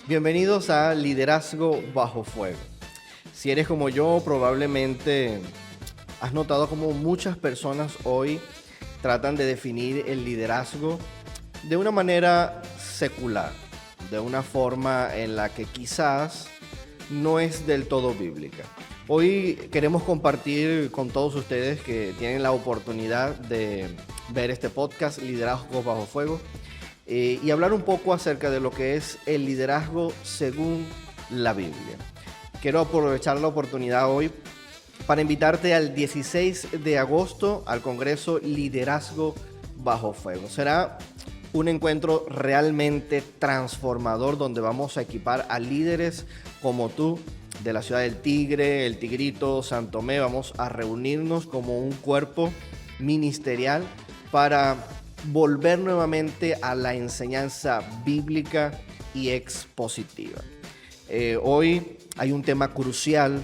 Bienvenidos a Liderazgo Bajo Fuego. Si eres como yo, probablemente has notado como muchas personas hoy tratan de definir el liderazgo de una manera secular, de una forma en la que quizás no es del todo bíblica. Hoy queremos compartir con todos ustedes que tienen la oportunidad de ver este podcast, Liderazgo Bajo Fuego, y hablar un poco acerca de lo que es el liderazgo según la Biblia. Quiero aprovechar la oportunidad hoy para invitarte al 16 de agosto al Congreso Liderazgo Bajo Fuego. Será un encuentro realmente transformador donde vamos a equipar a líderes como tú de la ciudad del Tigre, el Tigrito, San Tomé. Vamos a reunirnos como un cuerpo ministerial para volver nuevamente a la enseñanza bíblica y expositiva. Hoy hay un tema crucial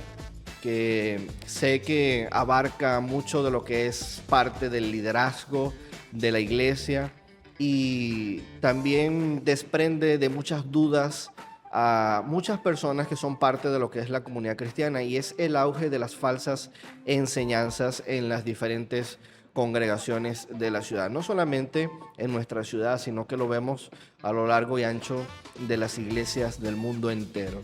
que sé que abarca mucho de lo que es parte del liderazgo de la iglesia y también desprende de muchas dudas a muchas personas que son parte de lo que es la comunidad cristiana, y es el auge de las falsas enseñanzas en las diferentes congregaciones de la ciudad, no solamente en nuestra ciudad, sino que lo vemos a lo largo y ancho de las iglesias del mundo entero.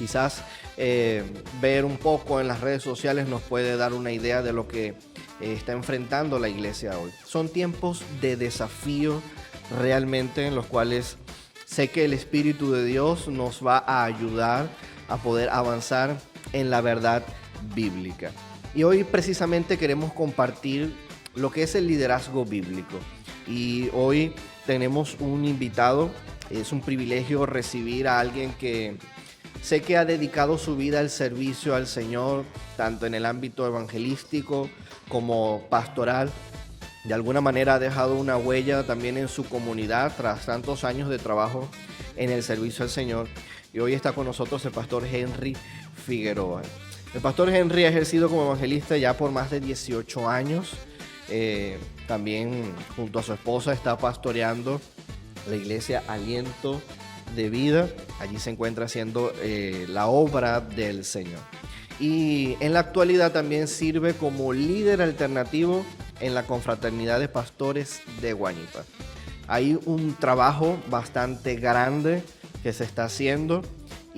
Quizás ver un poco en las redes sociales nos puede dar una idea de lo que está enfrentando la iglesia hoy. Son tiempos de desafío realmente, en los cuales sé que el Espíritu de Dios nos va a ayudar a poder avanzar en la verdad bíblica. Y hoy precisamente queremos compartir lo que es el liderazgo bíblico. Y hoy tenemos un invitado. Es un privilegio recibir a alguien que sé que ha dedicado su vida al servicio al Señor, tanto en el ámbito evangelístico como pastoral. De alguna manera ha dejado una huella también en su comunidad tras tantos años de trabajo en el servicio al Señor. Y hoy está con nosotros el pastor Henry Figueroa. El pastor Henry ha ejercido como evangelista ya por más de 18 años. También junto a su esposa está pastoreando la iglesia Aliento de Vida. Allí se encuentra haciendo la obra del Señor. Y en la actualidad también sirve como líder alternativo en la Confraternidad de Pastores de Guañipa. Hay un trabajo bastante grande que se está haciendo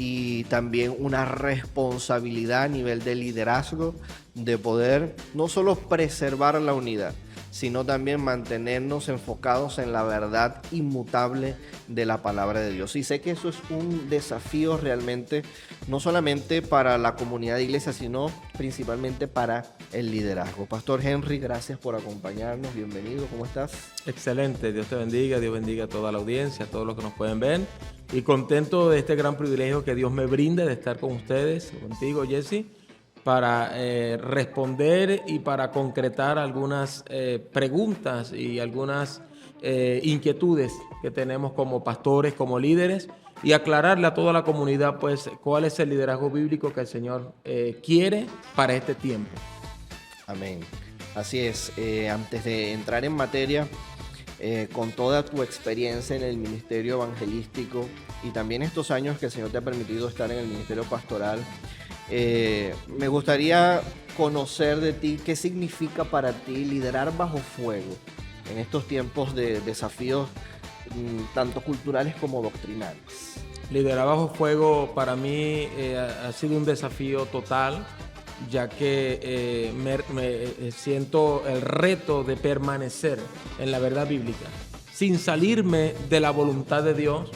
y también una responsabilidad a nivel de liderazgo de poder no solo preservar la unidad, sino también mantenernos enfocados en la verdad inmutable de la palabra de Dios. Y sé que eso es un desafío realmente, no solamente para la comunidad de iglesia, sino principalmente para el liderazgo. Pastor Henry, gracias por acompañarnos. Bienvenido, ¿cómo estás? Excelente, Dios te bendiga, Dios bendiga a toda la audiencia, a todos los que nos pueden ver. Y contento de este gran privilegio que Dios me brinda de estar con ustedes, contigo, Jesse, para responder y para concretar algunas preguntas y algunas inquietudes que tenemos como pastores, como líderes, y aclararle a toda la comunidad pues cuál es el liderazgo bíblico que el Señor quiere para este tiempo. Amén. Así es. Antes de entrar en materia, con toda tu experiencia en el ministerio evangelístico y también estos años que el Señor te ha permitido estar en el ministerio pastoral, me gustaría conocer de ti qué significa para ti liderar bajo fuego en estos tiempos de desafíos tanto culturales como doctrinales. Liderar bajo fuego para mí ha sido un desafío total, ya que me siento el reto de permanecer en la verdad bíblica, sin salirme de la voluntad de Dios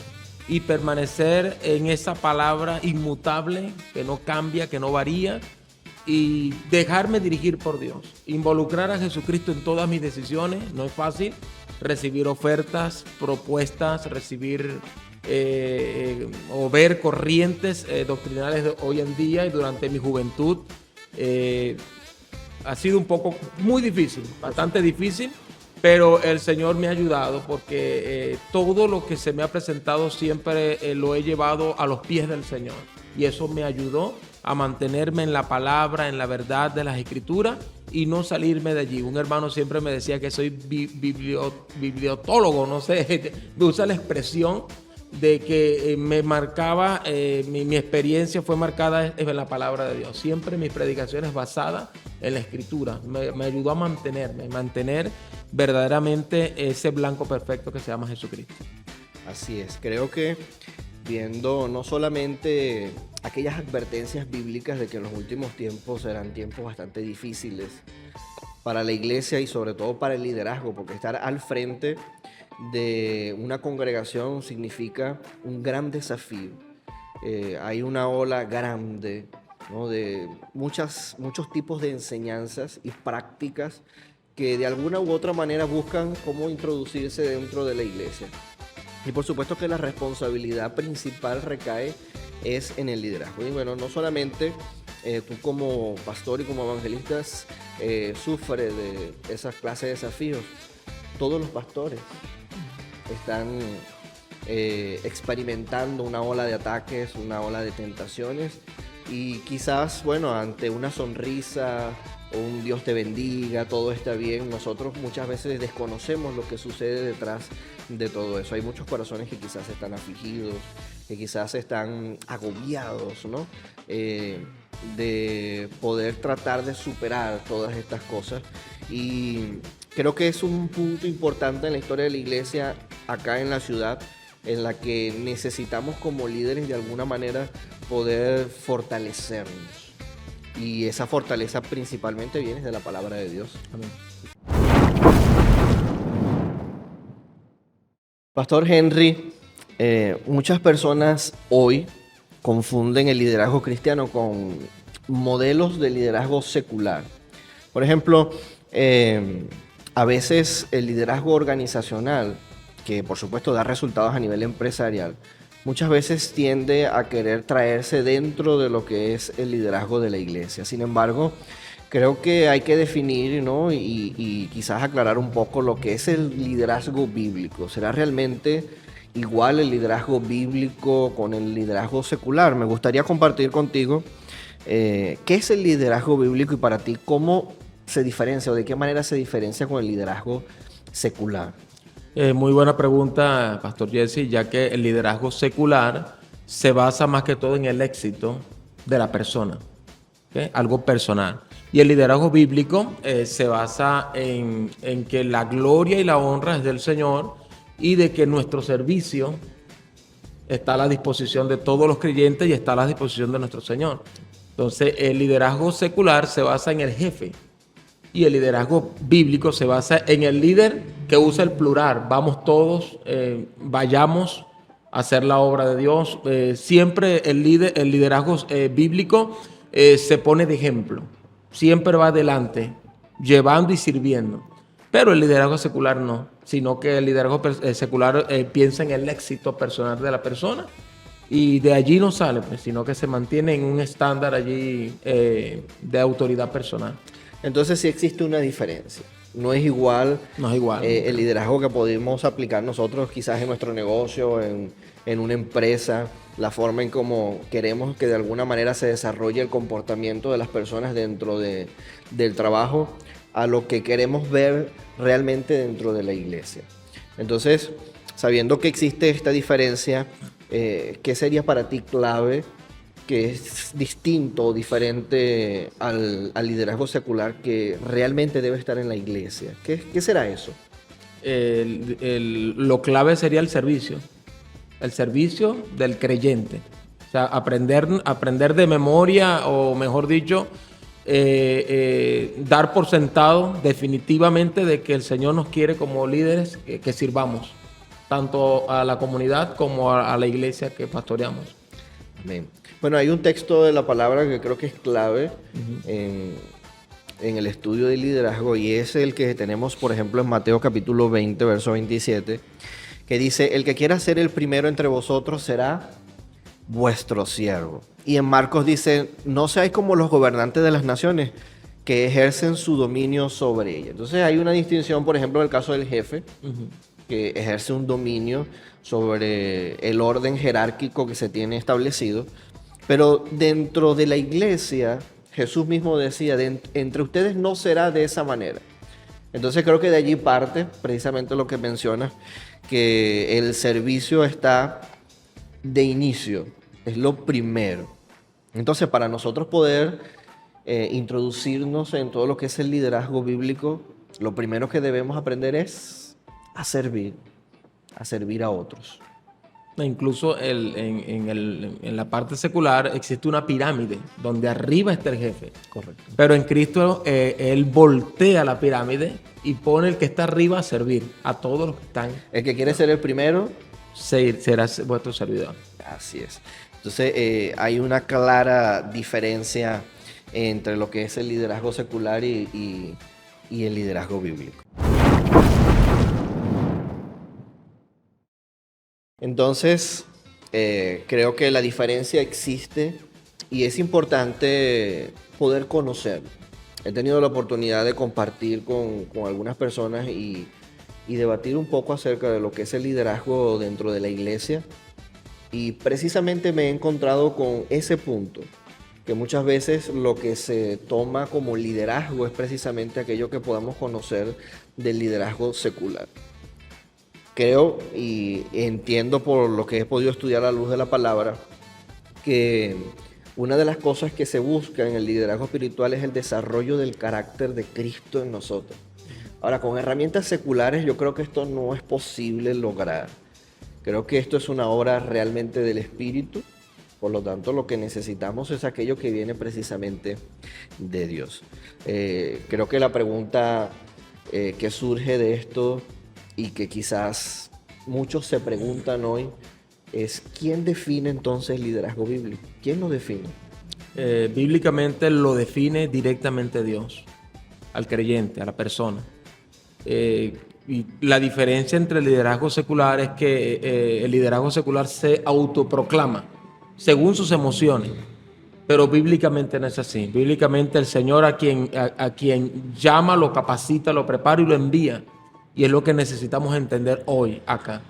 y permanecer en esa palabra inmutable, que no cambia, que no varía, y dejarme dirigir por Dios. Involucrar a Jesucristo en todas mis decisiones. No es fácil recibir ofertas, propuestas, recibir o ver corrientes doctrinales de hoy en día y durante mi juventud. Ha sido un poco muy difícil, bastante difícil, pero el Señor me ha ayudado porque todo lo que se me ha presentado siempre lo he llevado a los pies del Señor, y eso me ayudó a mantenerme en la palabra, en la verdad de las Escrituras y no salirme de allí. Un hermano siempre me decía que soy bibliotólogo, no sé, me usa la expresión, de que me marcaba, mi experiencia fue marcada en la palabra de Dios. Siempre mis predicaciones basadas en la Escritura. Me ayudó a mantener verdaderamente ese blanco perfecto que se llama Jesucristo. Así es, creo que viendo no solamente aquellas advertencias bíblicas de que en los últimos tiempos serán tiempos bastante difíciles para la iglesia y sobre todo para el liderazgo, porque estar al frente de una congregación significa un gran desafío. Hay una ola grande, ¿no?, de muchos tipos de enseñanzas y prácticas que de alguna u otra manera buscan cómo introducirse dentro de la iglesia. Y por supuesto que la responsabilidad principal recae es en el liderazgo. Y bueno, no solamente tú como pastor y como evangelista sufres de esas clases de desafíos. Todos los pastores están experimentando una ola de ataques, una ola de tentaciones. Y quizás, bueno, ante una sonrisa o un Dios te bendiga, todo está bien, nosotros muchas veces desconocemos lo que sucede detrás de todo eso. Hay muchos corazones que quizás están afligidos, que quizás están agobiados, ¿no?, de poder tratar de superar todas estas cosas. Y creo que es un punto importante en la historia de la iglesia acá en la ciudad, en la que necesitamos como líderes de alguna manera poder fortalecernos. Y esa fortaleza principalmente viene de la palabra de Dios. Amén. Pastor Henry, muchas personas hoy confunden el liderazgo cristiano con modelos de liderazgo secular. Por ejemplo, a veces el liderazgo organizacional, que por supuesto da resultados a nivel empresarial, muchas veces tiende a querer traerse dentro de lo que es el liderazgo de la iglesia. Sin embargo, creo que hay que definir, ¿no?, y quizás aclarar un poco lo que es el liderazgo bíblico. ¿Será realmente igual el liderazgo bíblico con el liderazgo secular? Me gustaría compartir contigo qué es el liderazgo bíblico y para ti cómo se diferencia o de qué manera se diferencia con el liderazgo secular. Muy buena pregunta, Pastor Jesse, ya que el liderazgo secular se basa más que todo en el éxito de la persona, ¿okay?, algo personal. Y el liderazgo bíblico se basa en que la gloria y la honra es del Señor y de que nuestro servicio está a la disposición de todos los creyentes y está a la disposición de nuestro Señor. Entonces, el liderazgo secular se basa en el jefe. Y el liderazgo bíblico se basa en el líder que usa el plural. Vamos todos, vayamos a hacer la obra de Dios. Siempre el liderazgo bíblico se pone de ejemplo. Siempre va adelante, llevando y sirviendo. Pero el liderazgo secular no, sino que el liderazgo secular piensa en el éxito personal de la persona y de allí no sale, pues, sino que se mantiene en un estándar allí de autoridad personal. Entonces sí existe una diferencia. No es igual, el liderazgo que podemos aplicar nosotros quizás en nuestro negocio, en una empresa, la forma en cómo queremos que de alguna manera se desarrolle el comportamiento de las personas dentro del trabajo, a lo que queremos ver realmente dentro de la iglesia. Entonces, sabiendo que existe esta diferencia, ¿qué sería para ti clave que es distinto o diferente al liderazgo secular que realmente debe estar en la iglesia? ¿Qué será eso? Lo clave sería el servicio del creyente. O sea, aprender de memoria, o mejor dicho, dar por sentado definitivamente de que el Señor nos quiere como líderes que sirvamos, tanto a la comunidad como a la iglesia que pastoreamos. Amén. Bueno, hay un texto de la palabra que creo que es clave en el estudio del liderazgo, y es el que tenemos, por ejemplo, en Mateo capítulo 20, verso 27, que dice: el que quiera ser el primero entre vosotros será vuestro siervo. Y en Marcos dice: no seáis como los gobernantes de las naciones, que ejercen su dominio sobre ella. Entonces hay una distinción, por ejemplo, en el caso del jefe, que ejerce un dominio sobre el orden jerárquico que se tiene establecido. Pero dentro de la iglesia, Jesús mismo decía: entre ustedes no será de esa manera. Entonces creo que de allí parte precisamente lo que mencionas, que el servicio está de inicio, es lo primero. Entonces, para nosotros poder introducirnos en todo lo que es el liderazgo bíblico, lo primero que debemos aprender es a servir a otros. Incluso en la parte secular existe una pirámide donde arriba está el jefe. Correcto. Pero en Cristo Él voltea la pirámide y pone el que está arriba a servir a todos los que están. El que quiere ser el primero será vuestro servidor. Así es. Entonces hay una clara diferencia entre lo que es el liderazgo secular y el liderazgo bíblico. Entonces, creo que la diferencia existe y es importante poder conocerlo. He tenido la oportunidad de compartir con algunas personas y debatir un poco acerca de lo que es el liderazgo dentro de la iglesia. Y precisamente me he encontrado con ese punto, que muchas veces lo que se toma como liderazgo es precisamente aquello que podamos conocer del liderazgo secular. Creo y entiendo por lo que he podido estudiar a la luz de la palabra que una de las cosas que se busca en el liderazgo espiritual es el desarrollo del carácter de Cristo en nosotros. Ahora, con herramientas seculares yo creo que esto no es posible lograr. Creo que esto es una obra realmente del Espíritu, por lo tanto lo que necesitamos es aquello que viene precisamente de Dios. Creo que la pregunta que surge de esto y que quizás muchos se preguntan hoy es ¿quién define entonces el liderazgo bíblico? ¿Quién lo define? Bíblicamente lo define directamente Dios, al creyente, a la persona. Y la diferencia entre el liderazgo secular es que el liderazgo secular se autoproclama según sus emociones, pero bíblicamente no es así. Bíblicamente el Señor a quien llama, lo capacita, lo prepara y lo envía. Y es lo que necesitamos entender hoy acá.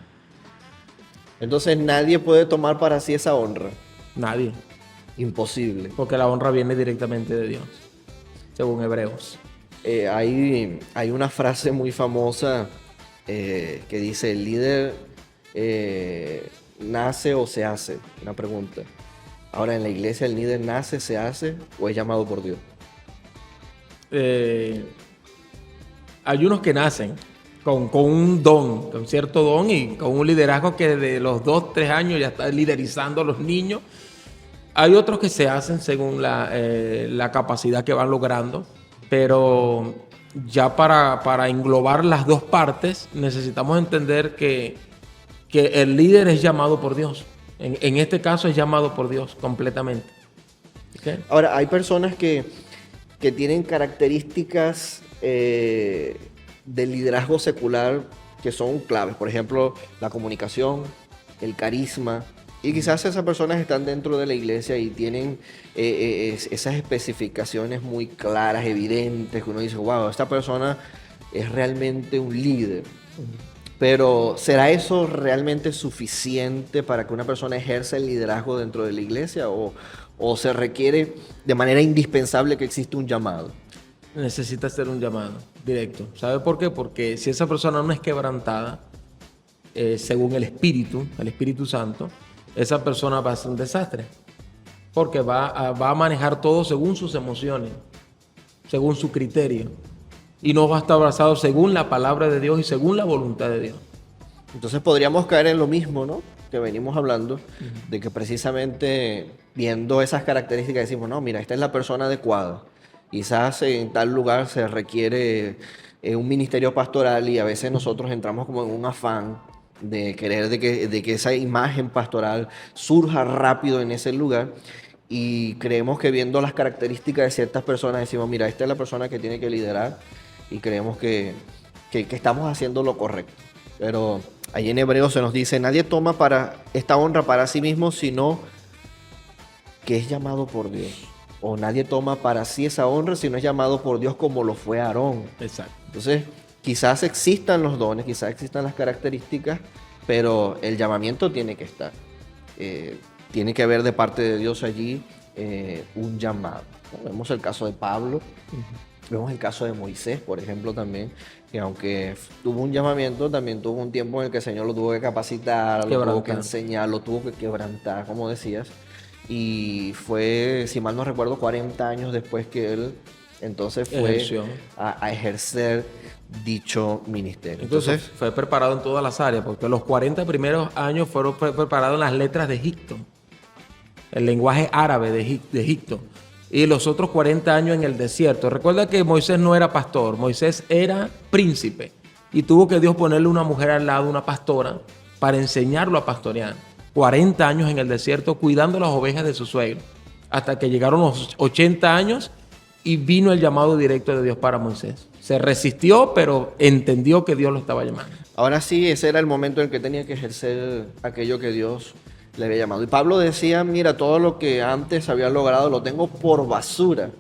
Entonces nadie puede tomar para sí esa honra. Nadie. Imposible. Porque la honra viene directamente de Dios, según Hebreos. Hay una frase muy famosa que dice, el líder nace o se hace. Una pregunta. Ahora, en la iglesia, ¿el líder nace, se hace o es llamado por Dios? Hay unos que nacen con un don, con cierto don y con un liderazgo que de los 2, 3 años ya está liderizando a los niños. Hay otros que se hacen según la capacidad que van logrando, pero ya para englobar las dos partes necesitamos entender que el líder es llamado por Dios. En este caso es llamado por Dios completamente. ¿Okay? Ahora, hay personas que tienen características del liderazgo secular que son claves. Por ejemplo, la comunicación, el carisma. Y quizás esas personas están dentro de la iglesia y tienen esas especificaciones muy claras, evidentes, que uno dice, wow, esta persona es realmente un líder. Pero ¿será eso realmente suficiente para que una persona ejerza el liderazgo dentro de la iglesia? ¿O se requiere de manera indispensable que exista un llamado? Necesita hacer un llamado directo. ¿Sabe por qué? Porque si esa persona no es quebrantada, según el Espíritu Santo, esa persona va a ser un desastre. Porque va a manejar todo según sus emociones, según su criterio. Y no va a estar basado según la palabra de Dios y según la voluntad de Dios. Entonces podríamos caer en lo mismo, ¿no? Que venimos hablando, de que precisamente viendo esas características decimos, no, mira, esta es la persona adecuada. Quizás en tal lugar se requiere un ministerio pastoral y a veces nosotros entramos como en un afán de querer de que esa imagen pastoral surja rápido en ese lugar y creemos que viendo las características de ciertas personas decimos, mira, esta es la persona que tiene que liderar y creemos que estamos haciendo lo correcto. Pero ahí en Hebreos se nos dice, nadie toma para esta honra para sí mismo, sino que es llamado por Dios. O nadie toma para sí esa honra, sino es llamado por Dios como lo fue Aarón. Exacto. Entonces, quizás existan los dones, quizás existan las características, pero el llamamiento tiene que estar. Tiene que haber de parte de Dios allí un llamado. Vemos el caso de Pablo. Vemos el caso de Moisés, por ejemplo, también, que aunque tuvo un llamamiento, también tuvo un tiempo en el que el Señor lo tuvo que capacitar, lo tuvo que enseñar, lo tuvo que quebrantar, como decías. Y fue, si mal no recuerdo, 40 años después que él entonces fue a ejercer dicho ministerio. Entonces fue preparado en todas las áreas, porque los 40 primeros años fueron preparados en las letras de Egipto, el lenguaje árabe de Egipto, y los otros 40 años en el desierto. Recuerda que Moisés no era pastor, Moisés era príncipe, y tuvo que Dios ponerle una mujer al lado, una pastora, para enseñarlo a pastorear. 40 años en el desierto cuidando las ovejas de su suegro, hasta que llegaron los 80 años y vino el llamado directo de Dios para Moisés. Se resistió, pero entendió que Dios lo estaba llamando. Ahora sí, ese era el momento en el que tenía que ejercer aquello que Dios le había llamado. Y Pablo decía, mira, todo lo que antes había logrado lo tengo por basura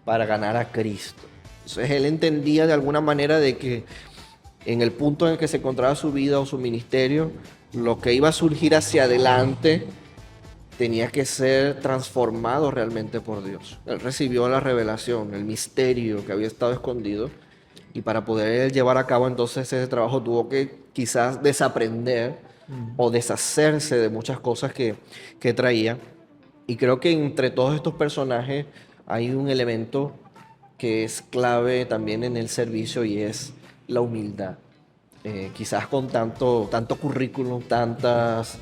para ganar a Cristo. Entonces él entendía de alguna manera de que en el punto en el que se encontraba su vida o su ministerio, lo que iba a surgir hacia adelante tenía que ser transformado realmente por Dios. Él recibió la revelación, el misterio que había estado escondido, y para poder llevar a cabo entonces ese trabajo tuvo que quizás desaprender o deshacerse de muchas cosas que traía. Y creo que entre todos estos personajes hay un elemento que es clave también en el servicio, y es la humildad. Quizás con tanto currículum, tantas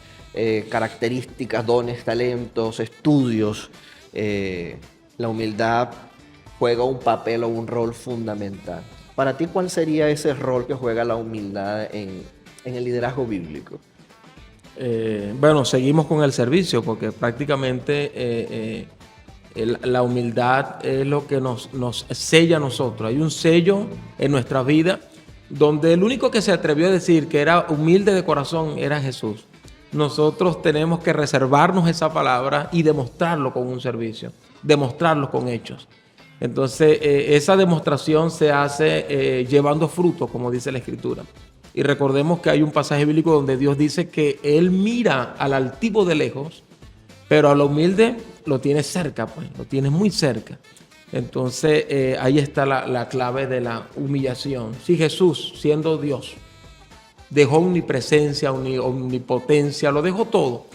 características, dones, talentos, estudios, la humildad juega un papel o un rol fundamental. Para ti, ¿cuál sería ese rol que juega la humildad en el liderazgo bíblico? Bueno, seguimos con el servicio, porque prácticamente la humildad es lo que nos sella a nosotros. Hay un sello en nuestra vida donde el único que se atrevió a decir que era humilde de corazón era Jesús. Nosotros tenemos que reservarnos esa palabra y demostrarlo con un servicio, demostrarlo con hechos. Entonces, esa demostración se hace llevando fruto, como dice la Escritura. Y recordemos que hay un pasaje bíblico donde Dios dice que Él mira al altivo de lejos, pero a lo humilde lo tiene cerca, pues, lo tiene muy cerca. Entonces, ahí está la clave de la humillación. Si Jesús, siendo Dios, dejó omnipresencia, omnipotencia, lo dejó todo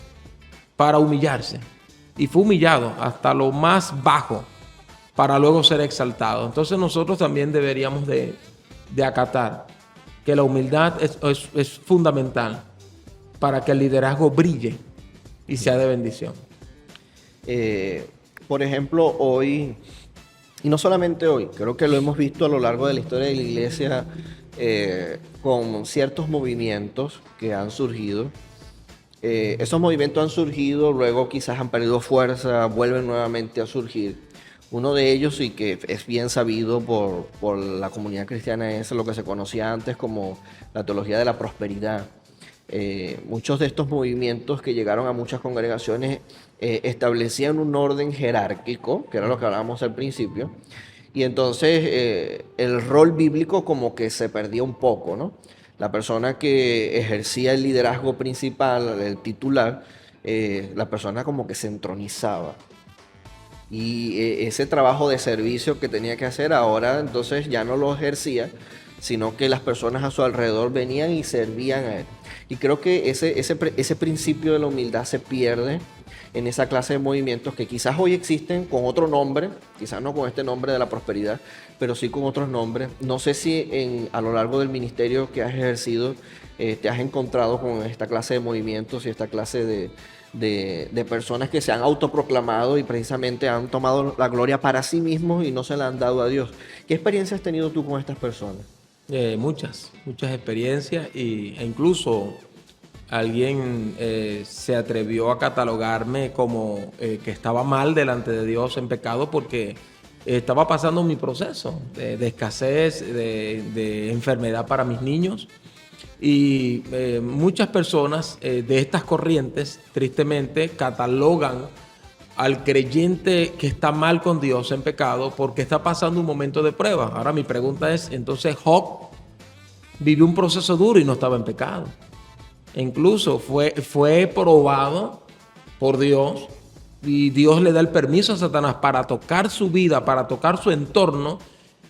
para humillarse. Y fue humillado hasta lo más bajo para luego ser exaltado. Entonces nosotros también deberíamos de acatar que la humildad es fundamental para que el liderazgo brille y sea de bendición. Por ejemplo, hoy, y no solamente hoy, creo que lo hemos visto a lo largo de la historia de la iglesia, con ciertos movimientos que han surgido. Esos movimientos han surgido, luego quizás han perdido fuerza, vuelven nuevamente a surgir. Uno de ellos, y que es bien sabido por la comunidad cristiana, es lo que se conocía antes como la teología de la prosperidad. Muchos de estos movimientos que llegaron a muchas congregaciones establecían un orden jerárquico, que era lo que hablábamos al principio, y entonces el rol bíblico como que se perdía un poco, ¿no? La persona que ejercía el liderazgo principal, el titular, la persona como que se entronizaba. Y ese trabajo de servicio que tenía que hacer ahora entonces ya no lo ejercía, sino que las personas a su alrededor venían y servían a él. Y creo que ese principio de la humildad se pierde en esa clase de movimientos que quizás hoy existen con otro nombre, quizás no con este nombre de la prosperidad, pero sí con otros nombres. No sé si a lo largo del ministerio que has ejercido te has encontrado con esta clase de movimientos y esta clase de personas que se han autoproclamado y precisamente han tomado la gloria para sí mismos y no se la han dado a Dios. ¿Qué experiencia has tenido tú con estas personas? Muchas experiencias, e incluso alguien se atrevió a catalogarme como que estaba mal delante de Dios en pecado porque estaba pasando mi proceso de escasez, de enfermedad para mis niños. Y muchas personas de estas corrientes, tristemente, catalogan al creyente que está mal con Dios en pecado porque está pasando un momento de prueba. Ahora mi pregunta es, entonces Job vivió un proceso duro y no estaba en pecado. E incluso fue probado por Dios y Dios le da el permiso a Satanás para tocar su vida, para tocar su entorno,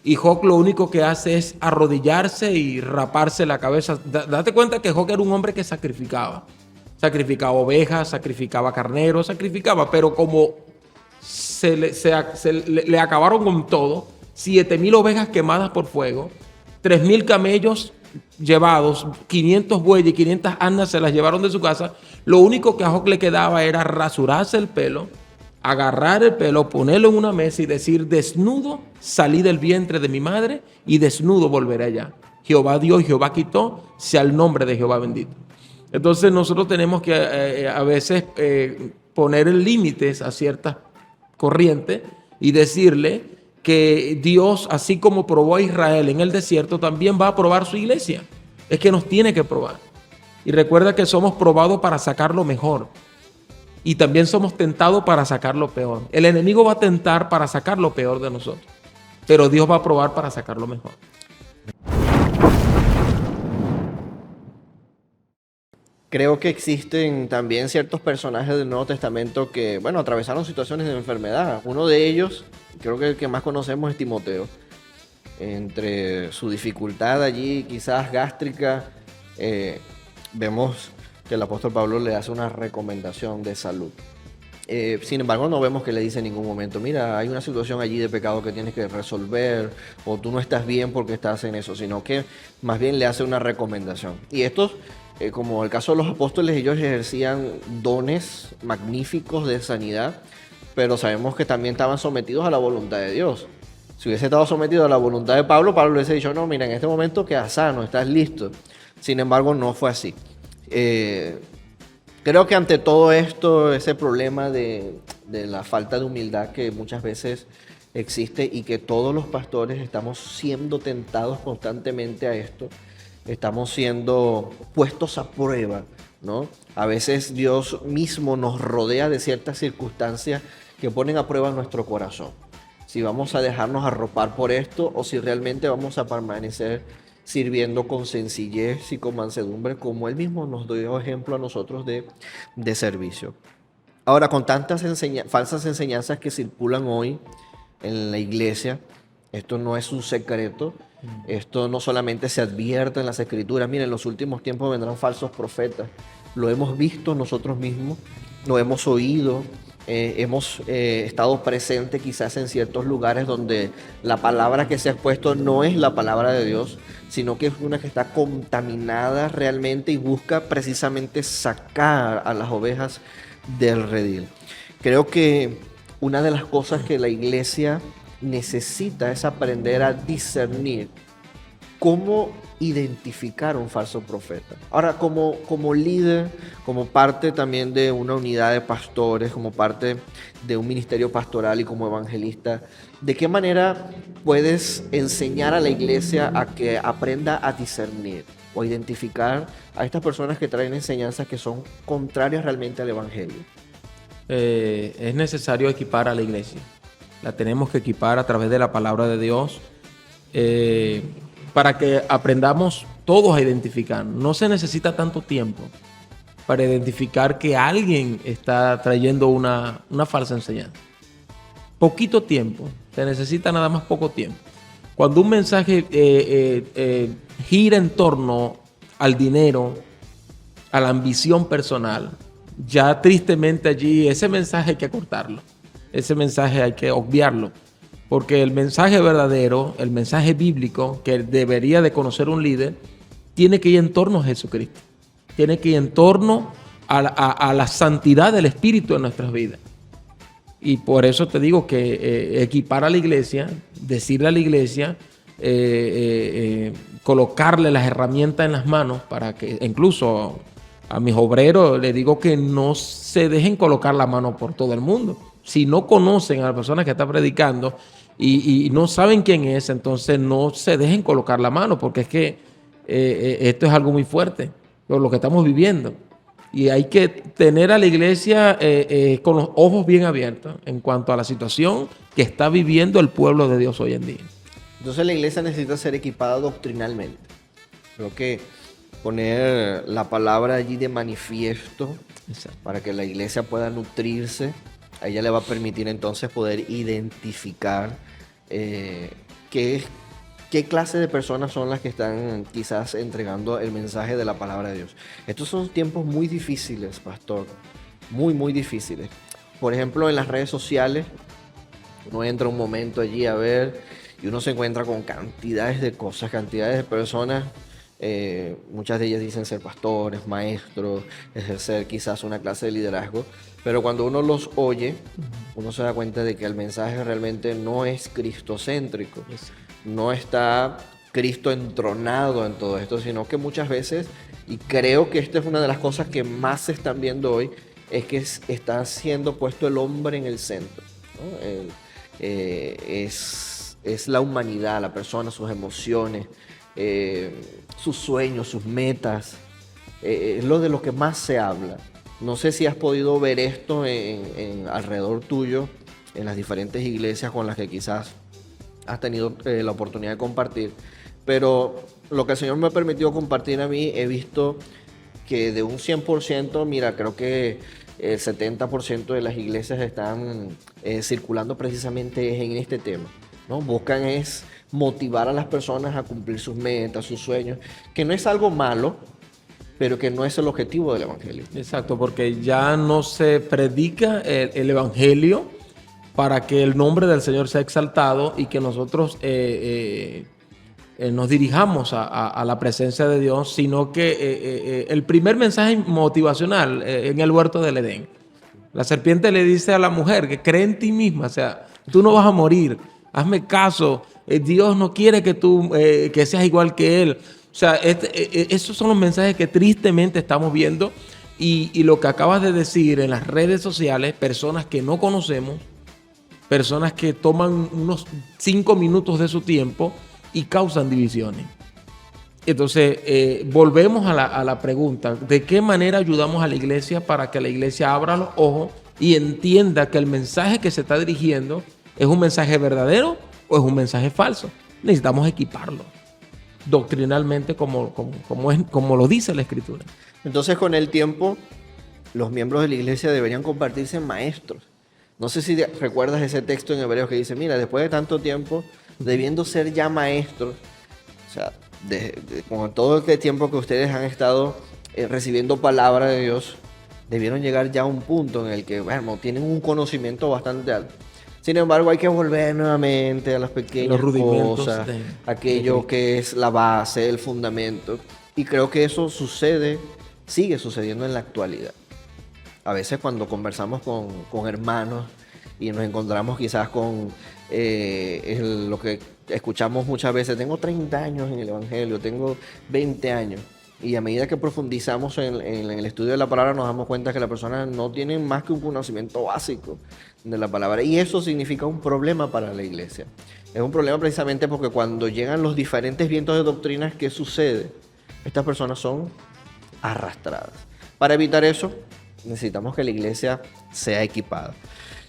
y Job lo único que hace es arrodillarse y raparse la cabeza. Date cuenta que Job era un hombre que sacrificaba. Sacrificaba ovejas, sacrificaba carneros, sacrificaba, pero como le acabaron con todo, 7,000 ovejas quemadas por fuego, 3,000 camellos llevados, 500 bueyes y 500 asnas se las llevaron de su casa. Lo único que a Job le quedaba era rasurarse el pelo, agarrar el pelo, ponerlo en una mesa y decir: desnudo salí del vientre de mi madre y desnudo volveré allá. Jehová dio y Jehová quitó, sea el nombre de Jehová bendito. Entonces nosotros tenemos que a veces poner límites a ciertas corrientes y decirle que Dios, así como probó a Israel en el desierto, también va a probar su iglesia. Es que nos tiene que probar. Y recuerda que somos probados para sacar lo mejor. Y también somos tentados para sacar lo peor. El enemigo va a tentar para sacar lo peor de nosotros. Pero Dios va a probar para sacar lo mejor. Creo que existen también ciertos personajes del Nuevo Testamento que, bueno, atravesaron situaciones de enfermedad. Uno de ellos, creo que el que más conocemos es Timoteo. Entre su dificultad allí, quizás gástrica, vemos que el apóstol Pablo le hace una recomendación de salud. Sin embargo, no vemos que le dice en ningún momento: mira, hay una situación allí de pecado que tienes que resolver, o tú no estás bien porque estás en eso, sino que más bien le hace una recomendación. Y estos, como el caso de los apóstoles, ellos ejercían dones magníficos de sanidad, pero sabemos que también estaban sometidos a la voluntad de Dios. Si hubiese estado sometido a la voluntad de Pablo, Pablo le hubiese dicho: no, mira, en este momento quedas sano, estás listo. Sin embargo, no fue así. Creo que ante todo esto, ese problema de la falta de humildad que muchas veces existe y que todos los pastores estamos siendo tentados constantemente a esto, estamos siendo puestos a prueba, ¿no? A veces Dios mismo nos rodea de ciertas circunstancias que ponen a prueba nuestro corazón. Si vamos a dejarnos arropar por esto o si realmente vamos a permanecer sirviendo con sencillez y con mansedumbre, como Él mismo nos dio ejemplo a nosotros de servicio. Ahora, con tantas falsas enseñanzas que circulan hoy en la iglesia, esto no es un secreto, esto no solamente se advierte en las Escrituras. Miren, en los últimos tiempos vendrán falsos profetas, lo hemos visto nosotros mismos, lo hemos oído. Hemos estado presentes quizás en ciertos lugares donde la palabra que se ha expuesto no es la palabra de Dios, sino que es una que está contaminada realmente y busca precisamente sacar a las ovejas del redil. Creo que una de las cosas que la iglesia necesita es aprender a discernir cómo identificar un falso profeta. Ahora, como líder, como parte también de una unidad de pastores, como parte de un ministerio pastoral y como evangelista, ¿de qué manera puedes enseñar a la iglesia a que aprenda a discernir o identificar a estas personas que traen enseñanzas que son contrarias realmente al evangelio? Es necesario equipar a la iglesia. La tenemos que equipar a través de la palabra de Dios. Para que aprendamos todos a identificar. No se necesita tanto tiempo para identificar que alguien está trayendo una falsa enseñanza. Poquito tiempo, se necesita nada más poco tiempo. Cuando un mensaje gira en torno al dinero, a la ambición personal, ya tristemente allí ese mensaje hay que cortarlo. Ese mensaje hay que obviarlo. Porque el mensaje verdadero, el mensaje bíblico que debería de conocer un líder, tiene que ir en torno a Jesucristo. Tiene que ir en torno a la santidad del Espíritu en nuestras vidas. Y por eso te digo que equipar a la iglesia, decirle a la iglesia, colocarle las herramientas en las manos para que incluso a mis obreros les digo que no se dejen colocar la mano por todo el mundo. Si no conocen a la persona que está predicando y no saben quién es, entonces no se dejen colocar la mano, porque es que esto es algo muy fuerte, por lo que estamos viviendo. Y hay que tener a la iglesia con los ojos bien abiertos en cuanto a la situación que está viviendo el pueblo de Dios hoy en día. Entonces la iglesia necesita ser equipada doctrinalmente. Creo que poner la palabra allí de manifiesto. Exacto. Para que la iglesia pueda nutrirse, a ella le va a permitir entonces poder identificar qué, qué clase de personas son las que están quizás entregando el mensaje de la palabra de Dios. Estos son tiempos muy difíciles, pastor, muy, muy difíciles. Por ejemplo, en las redes sociales, uno entra un momento allí a ver y uno se encuentra con cantidades de cosas, cantidades de personas. Muchas de ellas dicen ser pastores, maestros, ejercer quizás una clase de liderazgo, pero cuando uno los oye, uno se da cuenta de que el mensaje realmente no es cristocéntrico, no está Cristo entronado en todo esto, sino que muchas veces, y creo que esta es una de las cosas que más se están viendo hoy, es que está siendo puesto el hombre en el centro, ¿no? Es la humanidad, la persona, sus emociones, sus sueños, sus metas, es lo de lo que más se habla. No sé si has podido ver esto alrededor tuyo, en las diferentes iglesias con las que quizás has tenido la oportunidad de compartir, pero lo que el Señor me ha permitido compartir a mí, he visto que de un 100%, mira, creo que el 70% de las iglesias están circulando precisamente en este tema, ¿no? Buscan es motivar a las personas a cumplir sus metas, sus sueños, que no es algo malo, pero que no es el objetivo del evangelio. Exacto, porque ya no se predica el evangelio para que el nombre del Señor sea exaltado y que nosotros nos dirijamos a la presencia de Dios, sino que el primer mensaje motivacional en el huerto del Edén, la serpiente le dice a la mujer que cree en ti misma, o sea, tú no vas a morir, hazme caso, Dios no quiere que tú que seas igual que Él. O sea, esos son los mensajes que tristemente estamos viendo y lo que acabas de decir en las redes sociales, personas que no conocemos, personas que toman unos 5 minutos de su tiempo y causan divisiones. Entonces, volvemos a la pregunta, ¿de qué manera ayudamos a la iglesia para que la iglesia abra los ojos y entienda que el mensaje que se está dirigiendo es un mensaje verdadero o es un mensaje falso? Necesitamos equiparlo doctrinalmente como lo dice la Escritura. Entonces, con el tiempo, los miembros de la iglesia deberían convertirse en maestros. No sé si recuerdas ese texto en Hebreos que dice, mira, después de tanto tiempo, debiendo ser ya maestros, o sea, con todo este tiempo que ustedes han estado recibiendo palabra de Dios, debieron llegar ya a un punto en el que, bueno, tienen un conocimiento bastante alto. Sin embargo, hay que volver nuevamente a las pequeñas cosas, aquello que es la base, el fundamento. Y creo que eso sigue sucediendo en la actualidad. A veces cuando conversamos con hermanos y nos encontramos quizás con lo que escuchamos muchas veces, tengo 30 años en el Evangelio, tengo 20 años. Y a medida que profundizamos en el estudio de la palabra nos damos cuenta que las personas no tienen más que un conocimiento básico de la palabra. Y eso significa un problema para la iglesia. Es un problema precisamente porque cuando llegan los diferentes vientos de doctrinas, ¿qué sucede? Estas personas son arrastradas. Para evitar eso, necesitamos que la iglesia sea equipada.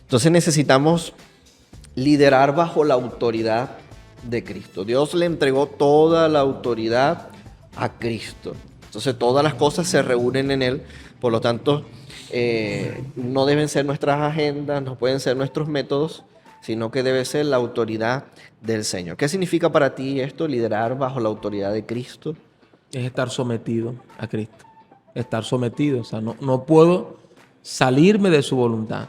Entonces necesitamos liderar bajo la autoridad de Cristo. Dios le entregó toda la autoridad a Cristo. Entonces todas las cosas se reúnen en Él. Por lo tanto, no deben ser nuestras agendas, no pueden ser nuestros métodos, sino que debe ser la autoridad del Señor. ¿Qué significa para ti esto, liderar bajo la autoridad de Cristo? Es estar sometido a Cristo. Estar sometido. O sea, no puedo salirme de su voluntad.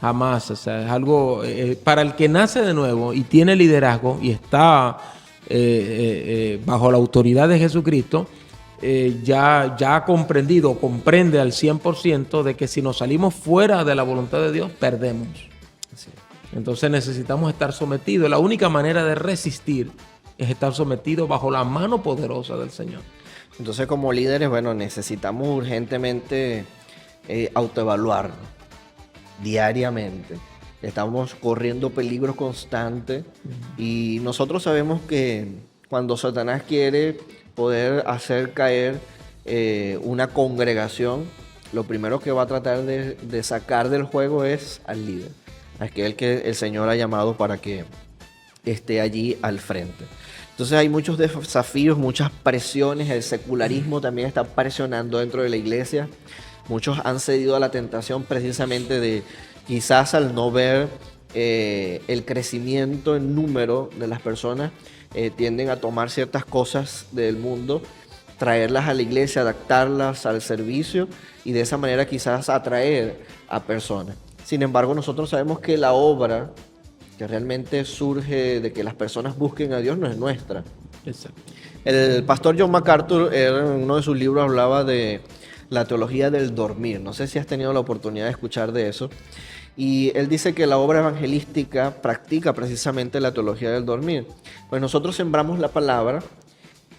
Jamás. O sea, es algo para el que nace de nuevo y tiene liderazgo y está bajo la autoridad de Jesucristo, ya ha comprendido, comprende al 100% de que si nos salimos fuera de la voluntad de Dios, perdemos. Sí. Entonces necesitamos estar sometidos. La única manera de resistir es estar sometidos bajo la mano poderosa del Señor. Entonces, como líderes, bueno, necesitamos urgentemente autoevaluarnos diariamente. Estamos corriendo peligros constantes y nosotros sabemos que cuando Satanás quiere poder hacer caer una congregación, lo primero que va a tratar de sacar del juego es al líder, aquel que el Señor ha llamado para que esté allí al frente. Entonces hay muchos desafíos, muchas presiones, el secularismo también está presionando dentro de la iglesia. Muchos han cedido a la tentación precisamente de quizás al no ver el crecimiento en número de las personas, tienden a tomar ciertas cosas del mundo, traerlas a la iglesia, adaptarlas al servicio y de esa manera quizás atraer a personas. Sin embargo, nosotros sabemos que la obra que realmente surge de que las personas busquen a Dios no es nuestra. Exacto. El pastor John MacArthur, en uno de sus libros, hablaba de la teología del dormir. No sé si has tenido la oportunidad de escuchar de eso. Y él dice que la obra evangelística practica precisamente la teología del dormir. Pues nosotros sembramos la palabra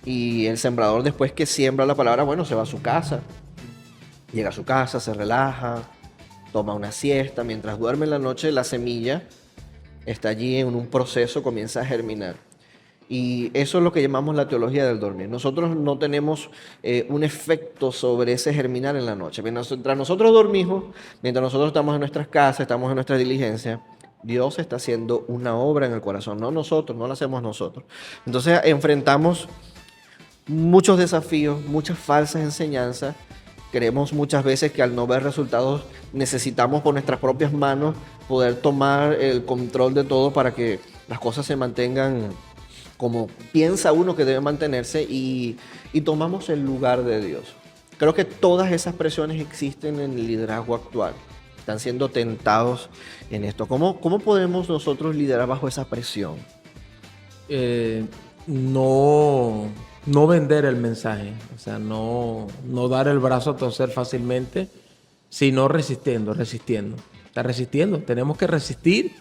y el sembrador, después que siembra la palabra, bueno, se va a su casa. Llega a su casa, se relaja, toma una siesta. Mientras duerme en la noche, la semilla está allí en un proceso, comienza a germinar. Y eso es lo que llamamos la teología del dormir. Nosotros no tenemos un efecto sobre ese germinar en la noche. Mientras nosotros dormimos, mientras nosotros estamos en nuestras casas, estamos en nuestra diligencia, Dios está haciendo una obra en el corazón, no nosotros, no la hacemos nosotros. Entonces enfrentamos muchos desafíos, muchas falsas enseñanzas. Creemos muchas veces que al no ver resultados necesitamos por nuestras propias manos poder tomar el control de todo para que las cosas se mantengan como piensa uno que debe mantenerse y tomamos el lugar de Dios. Creo que todas esas presiones existen en el liderazgo actual. Están siendo tentados en esto. ¿Cómo podemos nosotros liderar bajo esa presión? No vender el mensaje, o sea, no dar el brazo a torcer fácilmente, sino resistiendo. Está resistiendo, tenemos que resistir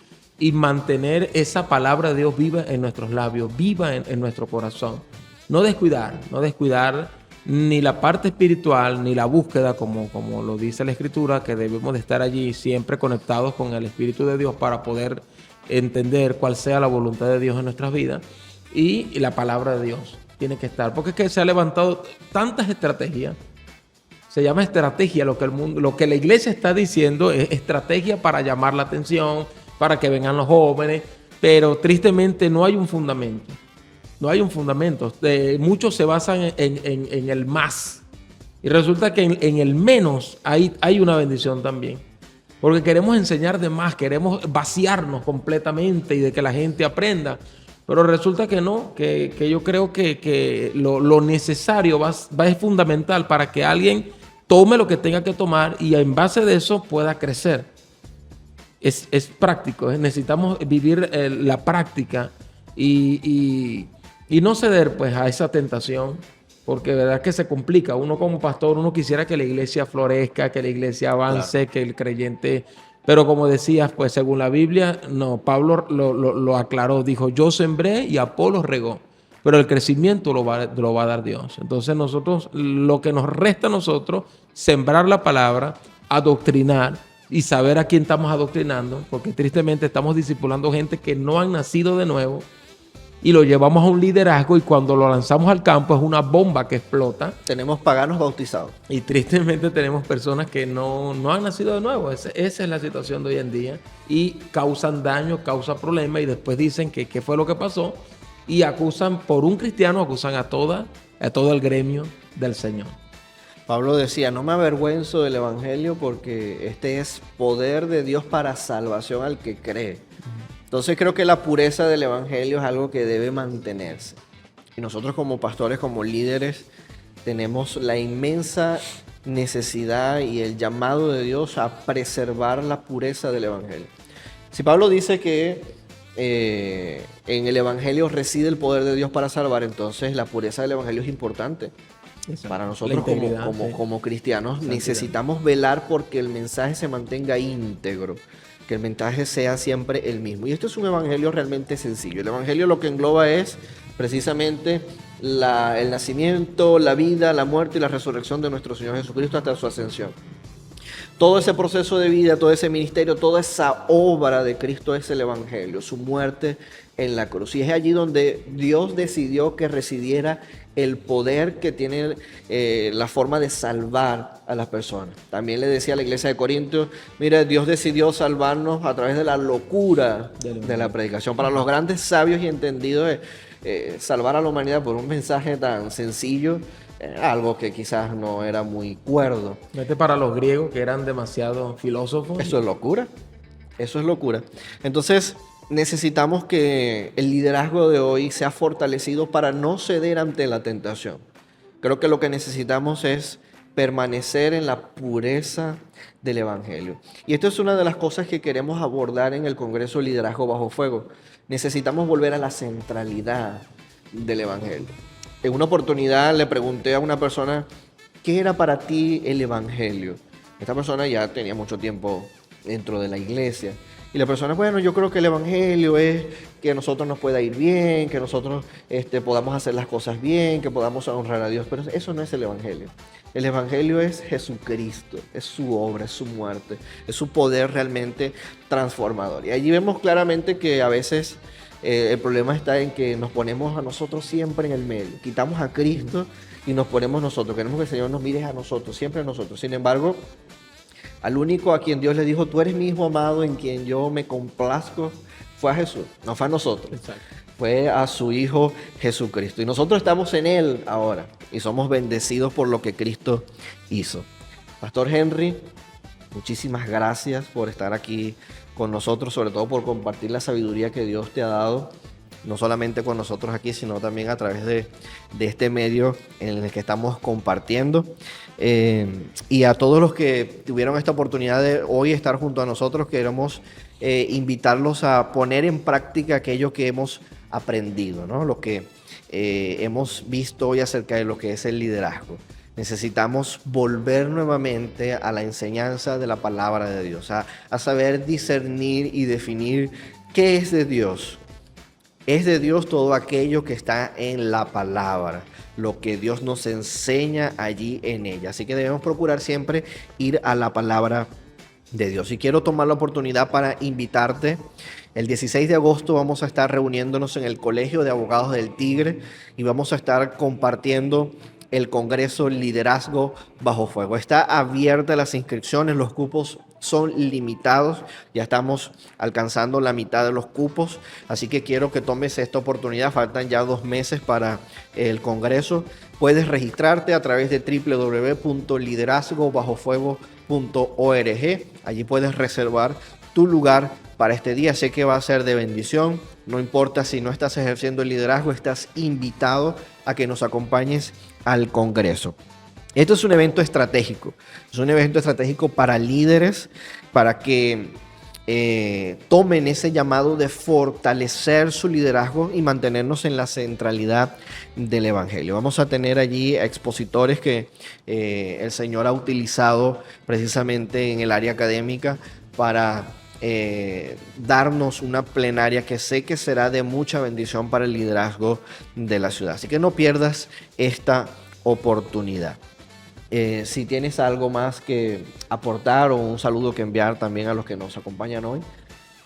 y mantener esa palabra de Dios viva en nuestros labios, viva en nuestro corazón. No descuidar ni la parte espiritual, ni la búsqueda, como lo dice la Escritura, que debemos de estar allí siempre conectados con el Espíritu de Dios para poder entender cuál sea la voluntad de Dios en nuestras vidas. Y la palabra de Dios tiene que estar, porque es que se ha levantado tantas estrategias. Se llama estrategia lo que la iglesia está diciendo es estrategia para llamar la atención, para que vengan los jóvenes, pero tristemente no hay un fundamento. No hay un fundamento. Muchos se basan en el más. Y resulta que en el menos hay una bendición también. Porque queremos enseñar de más, queremos vaciarnos completamente y de que la gente aprenda. Pero resulta que no, que yo creo que lo necesario es fundamental para que alguien tome lo que tenga que tomar y en base de eso pueda crecer. Es práctico, necesitamos vivir la práctica y no ceder pues a esa tentación, porque de verdad que se complica. Uno como pastor, uno quisiera que la iglesia florezca, que la iglesia avance, claro, que el creyente... Pero como decías, pues según la Biblia, no, Pablo lo aclaró, dijo, yo sembré y Apolos regó, pero el crecimiento lo va a dar Dios. Entonces nosotros, lo que nos resta a nosotros, sembrar la palabra, adoctrinar y saber a quién estamos adoctrinando, porque tristemente estamos discipulando gente que no han nacido de nuevo y lo llevamos a un liderazgo y cuando lo lanzamos al campo es una bomba que explota. Tenemos paganos bautizados. Y tristemente tenemos personas que no han nacido de nuevo. Esa es la situación de hoy en día y causan daño, causan problemas y después dicen que qué fue lo que pasó y acusan por un cristiano, acusan a todo el gremio del Señor. Pablo decía, no me avergüenzo del evangelio porque este es poder de Dios para salvación al que cree. Entonces creo que la pureza del evangelio es algo que debe mantenerse. Y nosotros como pastores, como líderes, tenemos la inmensa necesidad y el llamado de Dios a preservar la pureza del evangelio. Si Pablo dice que en el evangelio reside el poder de Dios para salvar, entonces la pureza del evangelio es importante. Exacto. Para nosotros como cristianos necesitamos velar porque el mensaje se mantenga íntegro, que el mensaje sea siempre el mismo. Y esto es un evangelio realmente sencillo. El evangelio lo que engloba es precisamente el nacimiento, la vida, la muerte y la resurrección de nuestro Señor Jesucristo hasta su ascensión. Todo ese proceso de vida, todo ese ministerio, toda esa obra de Cristo es el evangelio, su muerte en la cruz. Y es allí donde Dios decidió que residiera el poder que tiene la forma de salvar a las personas. También le decía a la iglesia de Corintios, mira, Dios decidió salvarnos a través de la locura de la predicación. Para los grandes sabios y entendidos, salvar a la humanidad por un mensaje tan sencillo, algo que quizás no era muy cuerdo. Para los griegos, que eran demasiado filósofos. Eso es locura. Eso es locura. Entonces, necesitamos que el liderazgo de hoy sea fortalecido para no ceder ante la tentación. Creo que lo que necesitamos es permanecer en la pureza del Evangelio. Y esto es una de las cosas que queremos abordar en el Congreso Liderazgo Bajo Fuego. Necesitamos volver a la centralidad del Evangelio. En una oportunidad le pregunté a una persona, ¿qué era para ti el Evangelio? Esta persona ya tenía mucho tiempo dentro de la iglesia. Y la persona, bueno, yo creo que el Evangelio es que a nosotros nos pueda ir bien, que nosotros podamos hacer las cosas bien, que podamos honrar a Dios. Pero eso no es el Evangelio. El Evangelio es Jesucristo, es su obra, es su muerte, es su poder realmente transformador. Y allí vemos claramente que a veces el problema está en que nos ponemos a nosotros siempre en el medio. Quitamos a Cristo y nos ponemos nosotros. Queremos que el Señor nos mire a nosotros, siempre a nosotros. Sin embargo, al único a quien Dios le dijo, tú eres mi hijo amado en quien yo me complazco, fue a Jesús, no fue a nosotros. Exacto. Fue a su Hijo Jesucristo. Y nosotros estamos en Él ahora y somos bendecidos por lo que Cristo hizo. Pastor Henry, muchísimas gracias por estar aquí con nosotros, sobre todo por compartir la sabiduría que Dios te ha dado, no solamente con nosotros aquí, sino también a través de este medio en el que estamos compartiendo. Y a todos los que tuvieron esta oportunidad de hoy estar junto a nosotros, queremos invitarlos a poner en práctica aquello que hemos aprendido, ¿no? Lo que hemos visto hoy acerca de lo que es el liderazgo. Necesitamos volver nuevamente a la enseñanza de la palabra de Dios, a saber discernir y definir qué es de Dios. Es de Dios todo aquello que está en la palabra, lo que Dios nos enseña allí en ella. Así que debemos procurar siempre ir a la palabra de Dios. Y quiero tomar la oportunidad para invitarte. El 16 de agosto vamos a estar reuniéndonos en el Colegio de Abogados del Tigre y vamos a estar compartiendo el Congreso Liderazgo Bajo Fuego. Está abierta las inscripciones, los cupos son limitados, ya estamos alcanzando la mitad de los cupos, así que quiero que tomes esta oportunidad, faltan ya 2 meses para el Congreso. Puedes registrarte a través de www.liderazgobajofuego.org, allí puedes reservar tu lugar para este día. Sé que va a ser de bendición, no importa si no estás ejerciendo el liderazgo, estás invitado a que nos acompañes al Congreso. Esto es un evento estratégico, para líderes, para que tomen ese llamado de fortalecer su liderazgo y mantenernos en la centralidad del Evangelio. Vamos a tener allí expositores que el Señor ha utilizado precisamente en el área académica para darnos una plenaria que sé que será de mucha bendición para el liderazgo de la ciudad. Así que no pierdas esta oportunidad. Si tienes algo más que aportar o un saludo que enviar también a los que nos acompañan hoy.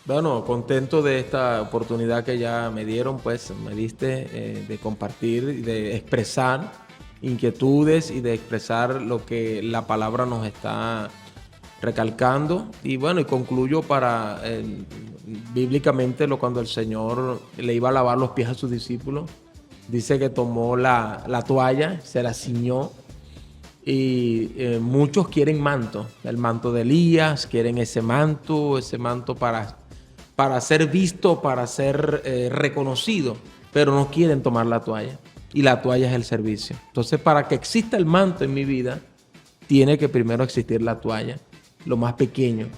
Bueno, contento de esta oportunidad que ya me dieron, pues me diste de compartir y de expresar inquietudes y de expresar lo que la palabra nos está recalcando. Y bueno, y concluyo bíblicamente cuando el Señor le iba a lavar los pies a sus discípulos, dice que tomó la toalla, se la ciñó. Y muchos quieren manto, el manto de Elías, quieren ese manto para ser visto, para ser reconocido, pero no quieren tomar la toalla. Y la toalla es el servicio. Entonces, para que exista el manto en mi vida, tiene que primero existir la toalla, lo más pequeño.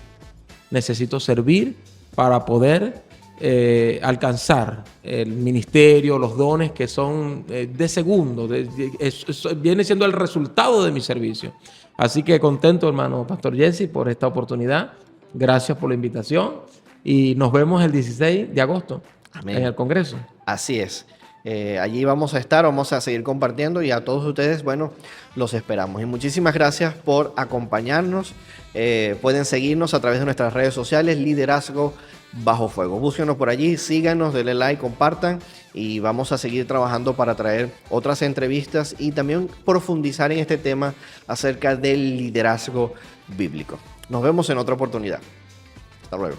Necesito servir para poder alcanzar el ministerio, los dones que son de segundo, viene siendo el resultado de mi servicio. Así que contento, hermano Pastor Jesse, por esta oportunidad. Gracias por la invitación y nos vemos el 16 de agosto. Amén. En el Congreso. Así es. Allí vamos a estar, vamos a seguir compartiendo y a todos ustedes, bueno, los esperamos. Y muchísimas gracias por acompañarnos. Pueden seguirnos a través de nuestras redes sociales, Liderazgo Bajo Fuego. Búsquenos por allí, síganos, denle like, compartan y vamos a seguir trabajando para traer otras entrevistas y también profundizar en este tema acerca del liderazgo bíblico. Nos vemos en otra oportunidad. Hasta luego.